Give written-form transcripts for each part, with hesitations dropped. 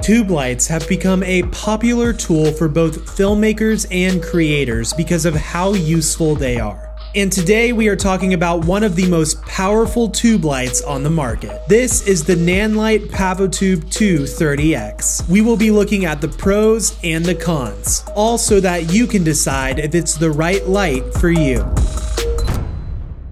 Tube lights have become a popular tool for both filmmakers and creators because of how useful they are. And today we are talking about one of the most powerful tube lights on the market. This is the Nanlite Pavotube 230X. We will be looking at the pros and the cons, all so that you can decide if it's the right light for you.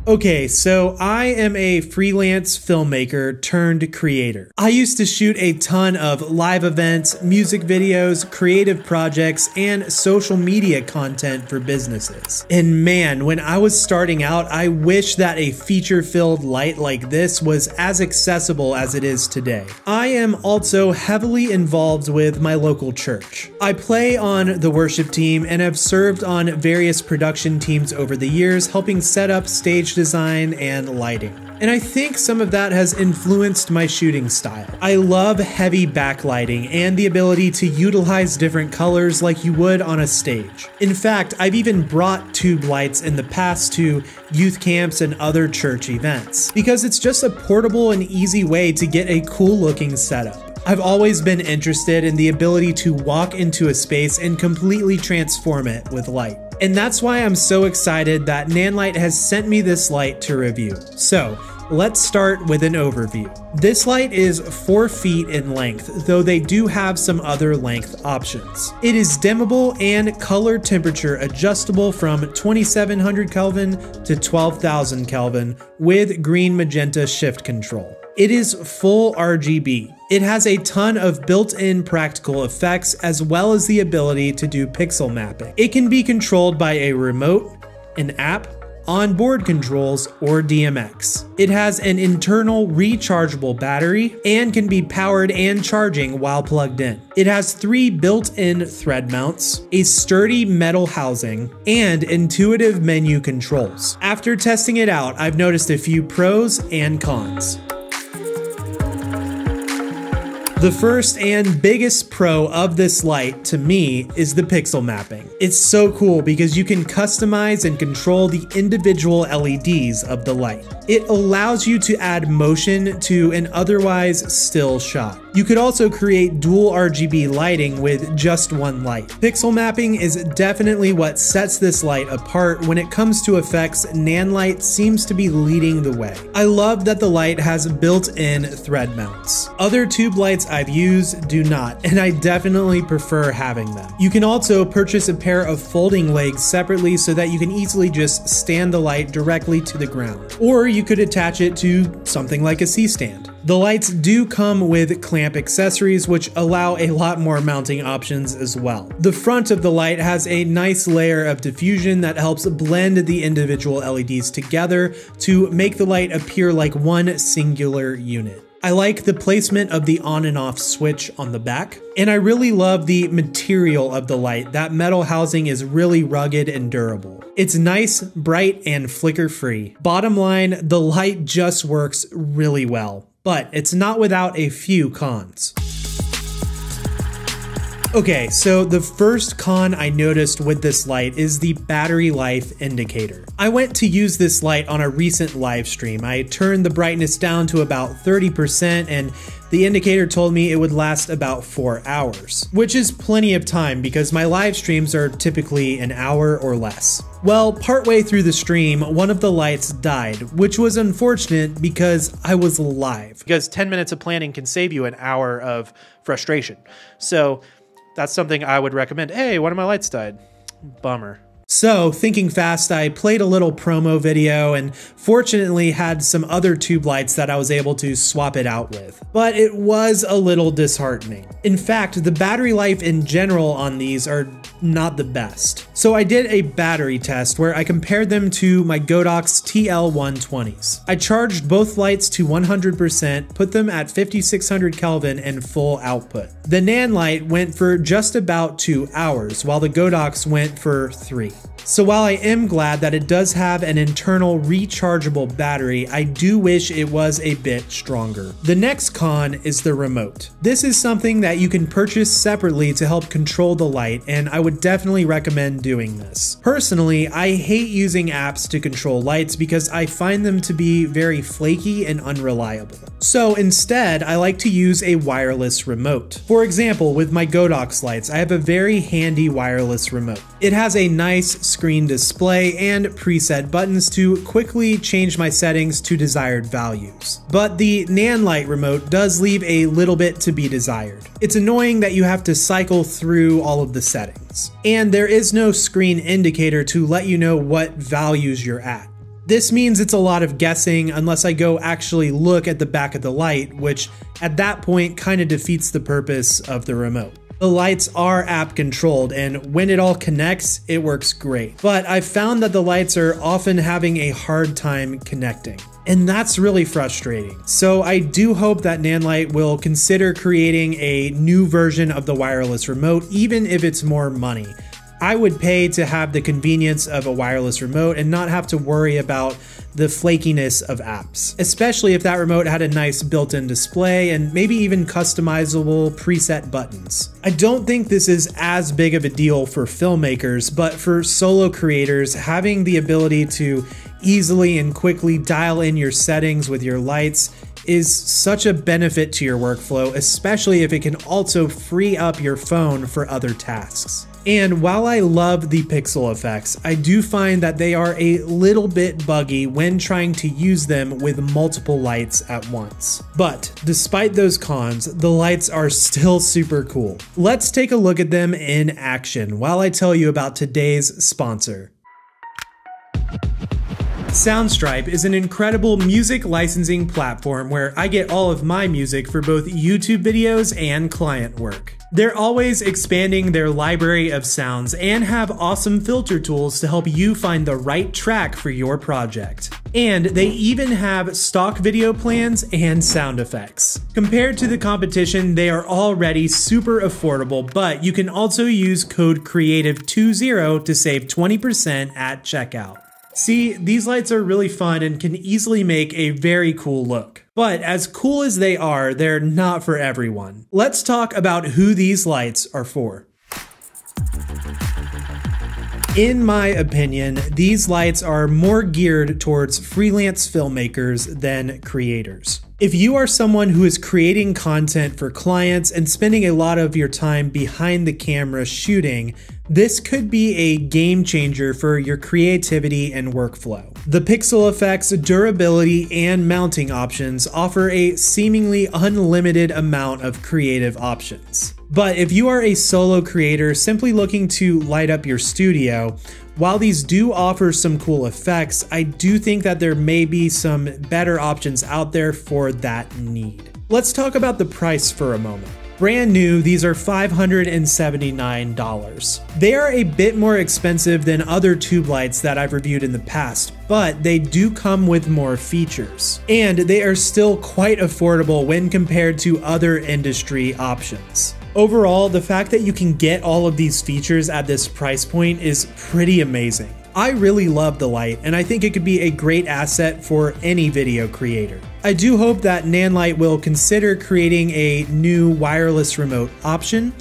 Okay, so I am a freelance filmmaker turned creator. I used to shoot a ton of live events, music videos, creative projects, and social media content for businesses. And man, when I was starting out, I wish that a feature-filled light like this was as accessible as it is today. I am also heavily involved with my local church. I play on the worship team and have served on various production teams over the years, helping set up stage design and lighting. And I think some of that has influenced my shooting style. I love heavy backlighting and the ability to utilize different colors like you would on a stage. In fact, I've even brought tube lights in the past to youth camps and other church events because it's just a portable and easy way to get a cool looking setup. I've always been interested in the ability to walk into a space and completely transform it with light. And that's why I'm so excited that Nanlite has sent me this light to review. So let's start with an overview. This light is 4 feet in length, though they do have some other length options. It is dimmable and color temperature adjustable from 2700 Kelvin to 12,000 Kelvin with green magenta shift control. It is full RGB. It has a ton of built-in practical effects as well as the ability to do pixel mapping. It can be controlled by a remote, an app, onboard controls, or DMX. It has an internal rechargeable battery and can be powered and charging while plugged in. It has 3 built-in thread mounts, a sturdy metal housing, and intuitive menu controls. After testing it out, I've noticed a few pros and cons. The first and biggest pro of this light to me is the pixel mapping. It's so cool because you can customize and control the individual LEDs of the light. It allows you to add motion to an otherwise still shot. You could also create dual RGB lighting with just one light. Pixel mapping is definitely what sets this light apart. When it comes to effects, Nanlite seems to be leading the way. I love that the light has built-in thread mounts. Other tube lights I've used do not, and I definitely prefer having them. You can also purchase a pair of folding legs separately so that you can easily just stand the light directly to the ground. Or you could attach it to something like a C-stand. The lights do come with clamp accessories which allow a lot more mounting options as well. The front of the light has a nice layer of diffusion that helps blend the individual LEDs together to make the light appear like one singular unit. I like the placement of the on and off switch on the back, and I really love the material of the light. That metal housing is really rugged and durable. It's nice, bright, and flicker free. Bottom line, the light just works really well, but it's not without a few cons. Okay, so the first con I noticed with this light is the battery life indicator. I went to use this light on a recent live stream. I turned the brightness down to about 30% and the indicator told me it would last about 4 hours, which is plenty of time because my live streams are typically an hour or less. Well, partway through the stream, one of the lights died, which was unfortunate because I was live. Because 10 minutes of planning can save you an hour of frustration. So that's something I would recommend. Hey, one of my lights died. Bummer. So, thinking fast, I played a little promo video and fortunately had some other tube lights that I was able to swap it out with. But it was a little disheartening. In fact, the battery life in general on these are not the best. So I did a battery test where I compared them to my Godox TL120s. I charged both lights to 100%, put them at 5600 Kelvin and full output. The Nanlite went for just about 2 hours, while the Godox went for 3. So while I am glad that it does have an internal rechargeable battery, I do wish it was a bit stronger. The next con is the remote. This is something that you can purchase separately to help control the light, and I would definitely recommend doing this. Personally, I hate using apps to control lights because I find them to be very flaky and unreliable. So instead, I like to use a wireless remote. For example, with my Godox lights, I have a very handy wireless remote. It has a nice screen display and preset buttons to quickly change my settings to desired values. But the Nanlite remote does leave a little bit to be desired. It's annoying that you have to cycle through all of the settings. And there is no screen indicator to let you know what values you're at. This means it's a lot of guessing unless I go actually look at the back of the light, which at that point kind of defeats the purpose of the remote. The lights are app controlled, and when it all connects, it works great. But I've found that the lights are often having a hard time connecting, and that's really frustrating. So I do hope that Nanlite will consider creating a new version of the wireless remote, even if it's more money. I would pay to have the convenience of a wireless remote and not have to worry about the flakiness of apps, especially if that remote had a nice built-in display and maybe even customizable preset buttons. I don't think this is as big of a deal for filmmakers, but for solo creators, having the ability to easily and quickly dial in your settings with your lights is such a benefit to your workflow, especially if it can also free up your phone for other tasks. And while I love the pixel effects, I do find that they are a little bit buggy when trying to use them with multiple lights at once. But despite those cons, the lights are still super cool. Let's take a look at them in action while I tell you about today's sponsor. Soundstripe is an incredible music licensing platform where I get all of my music for both YouTube videos and client work. They're always expanding their library of sounds and have awesome filter tools to help you find the right track for your project. And they even have stock video plans and sound effects. Compared to the competition, they are already super affordable, but you can also use code CREATIVE20 to save 20% at checkout. See, these lights are really fun and can easily make a very cool look. But as cool as they are, they're not for everyone. Let's talk about who these lights are for. In my opinion, these lights are more geared towards freelance filmmakers than creators. If you are someone who is creating content for clients and spending a lot of your time behind the camera shooting, this could be a game changer for your creativity and workflow. The pixel effects, durability, and mounting options offer a seemingly unlimited amount of creative options. But if you are a solo creator simply looking to light up your studio, while these do offer some cool effects, I do think that there may be some better options out there for that need. Let's talk about the price for a moment. Brand new, these are $579. They are a bit more expensive than other tube lights that I've reviewed in the past, but they do come with more features. And they are still quite affordable when compared to other industry options. Overall, the fact that you can get all of these features at this price point is pretty amazing. I really love the light, and I think it could be a great asset for any video creator. I do hope that Nanlite will consider creating a new wireless remote option,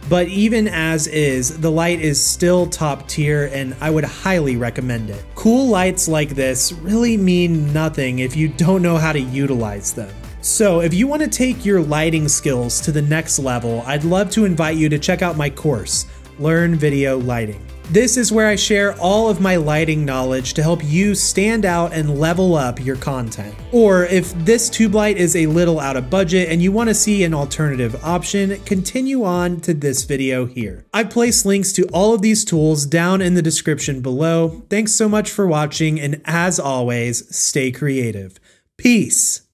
but even as is, the light is still top tier and I would highly recommend it. Cool lights like this really mean nothing if you don't know how to utilize them. So if you want to take your lighting skills to the next level, I'd love to invite you to check out my course, Learn Video Lighting. This is where I share all of my lighting knowledge to help you stand out and level up your content. Or if this tube light is a little out of budget and you want to see an alternative option, continue on to this video here. I've placed links to all of these tools down in the description below. Thanks so much for watching, and as always, stay creative. Peace.